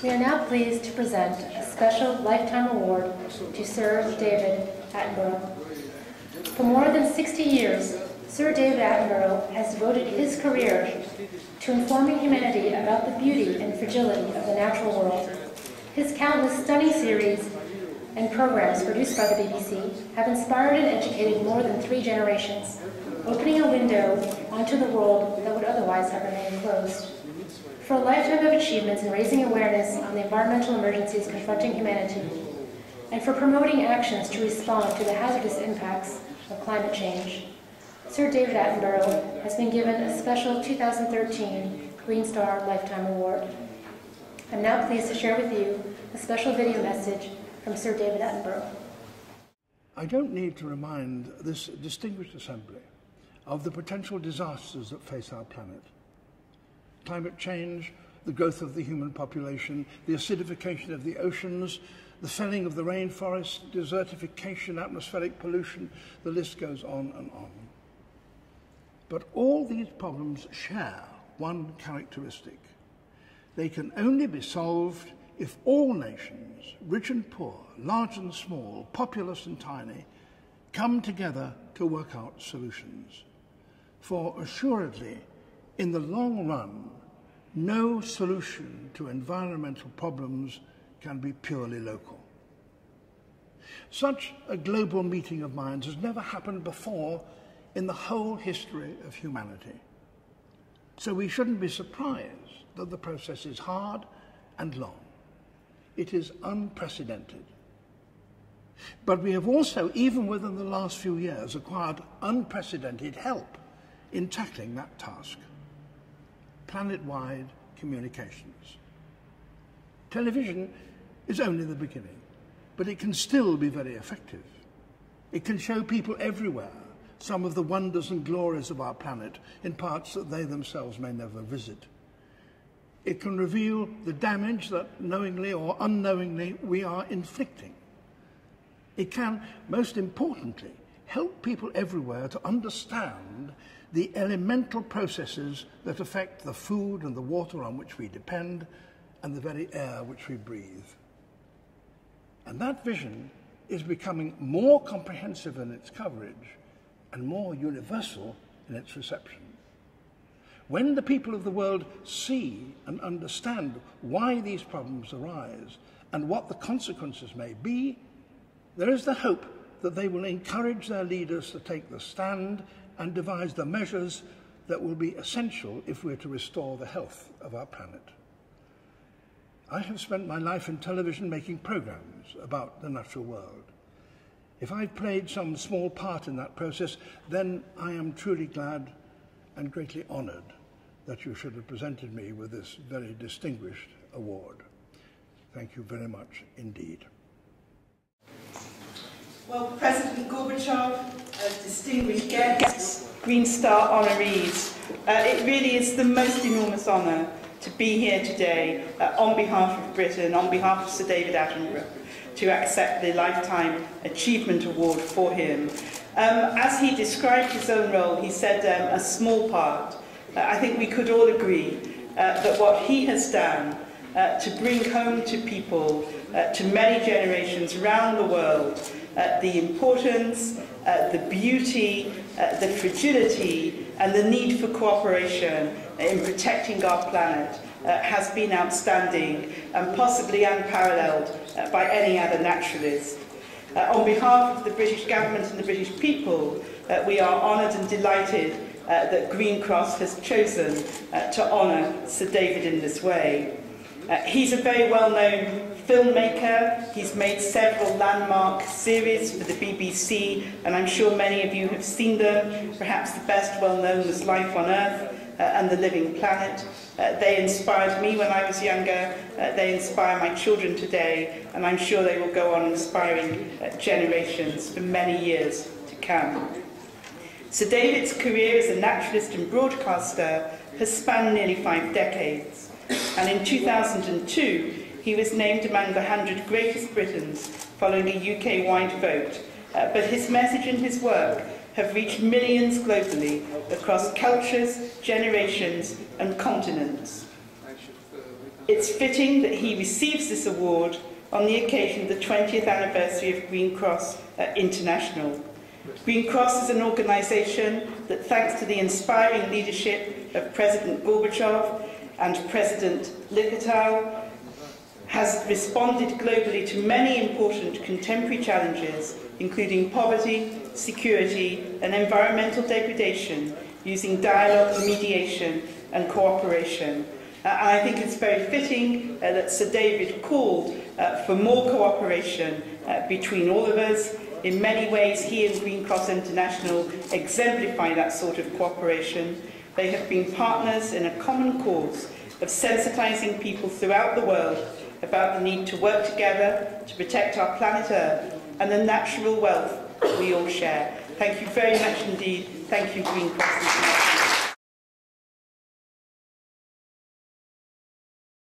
We are now pleased to present a special Lifetime Award to Sir David Attenborough. For more than 60 years, Sir David Attenborough has devoted his career to informing humanity about the beauty and fragility of the natural world. His countless stunning series and programs produced by the BBC have inspired and educated more than 3 generations, opening a window onto the world that would otherwise have remained closed. For a lifetime of achievements in raising awareness on the environmental emergencies confronting humanity, and for promoting actions to respond to the hazardous impacts of climate change, Sir David Attenborough has been given a special 2013 Green Star Lifetime Award. I'm now pleased to share with you a special video message from Sir David Attenborough. I don't need to remind this distinguished assembly of the potential disasters that face our planet. Climate change, the growth of the human population, the acidification of the oceans, the felling of the rainforest, desertification, atmospheric pollution, the list goes on and on. But all these problems share one characteristic. They can only be solved if all nations, rich and poor, large and small, populous and tiny, come together to work out solutions. For assuredly, in the long run, no solution to environmental problems can be purely local. Such a global meeting of minds has never happened before in the whole history of humanity. So we shouldn't be surprised that the process is hard and long. It is unprecedented. But we have also, even within the last few years, acquired unprecedented help in tackling that task. Planet-wide communications. Television is only the beginning, but it can still be very effective. It can show people everywhere some of the wonders and glories of our planet in parts that they themselves may never visit. It can reveal the damage that knowingly or unknowingly we are inflicting. It can, most importantly, help people everywhere to understand the elemental processes that affect the food and the water on which we depend and the very air which we breathe. And that vision is becoming more comprehensive in its coverage and more universal in its reception. When the people of the world see and understand why these problems arise and what the consequences may be, there is the hope that they will encourage their leaders to take the stand and devise the measures that will be essential if we're to restore the health of our planet. I have spent my life in television making programs about the natural world. If I've played some small part in that process, then I am truly glad and greatly honoured that you should have presented me with this very distinguished award. Thank you very much indeed. Well, President Gorbachev, distinguished guests, Green Star honorees, it really is the most enormous honour to be here today on behalf of Britain, on behalf of Sir David Attenborough, to accept the Lifetime Achievement Award for him. As he described his own role, he said a small part. I think we could all agree that what he has done to bring home to people, to many generations around the world, the importance, the beauty, the fragility, and the need for cooperation in protecting our planet has been outstanding and possibly unparalleled by any other naturalist. On behalf of the British government and the British people, we are honoured and delighted that Green Cross has chosen to honour Sir David in this way. He's a very well-known filmmaker. He's made several landmark series for the BBC, and I'm sure many of you have seen them. Perhaps the best well-known was Life on Earth and The Living Planet. They inspired me when I was younger. They inspire my children today, and I'm sure they will go on inspiring generations for many years to come. Sir David's career as a naturalist and broadcaster has spanned nearly 5 decades, and in 2002 he was named among the 100 greatest Britons following a UK-wide vote, but his message and his work have reached millions globally across cultures, generations and continents. It's fitting that he receives this award on the occasion of the 20th anniversary of Green Cross International. Green Cross is an organisation that, thanks to the inspiring leadership of President Gorbachev and President Likhatov, has responded globally to many important contemporary challenges, including poverty, security and environmental degradation, using dialogue, mediation and cooperation. And I think it's very fitting that Sir David called for more cooperation between all of us. In many ways, he and Green Cross International exemplify that sort of cooperation. They have been partners in a common cause of sensitising people throughout the world about the need to work together to protect our planet Earth and the natural wealth we all share. Thank you very much indeed. Thank you, Green Cross International.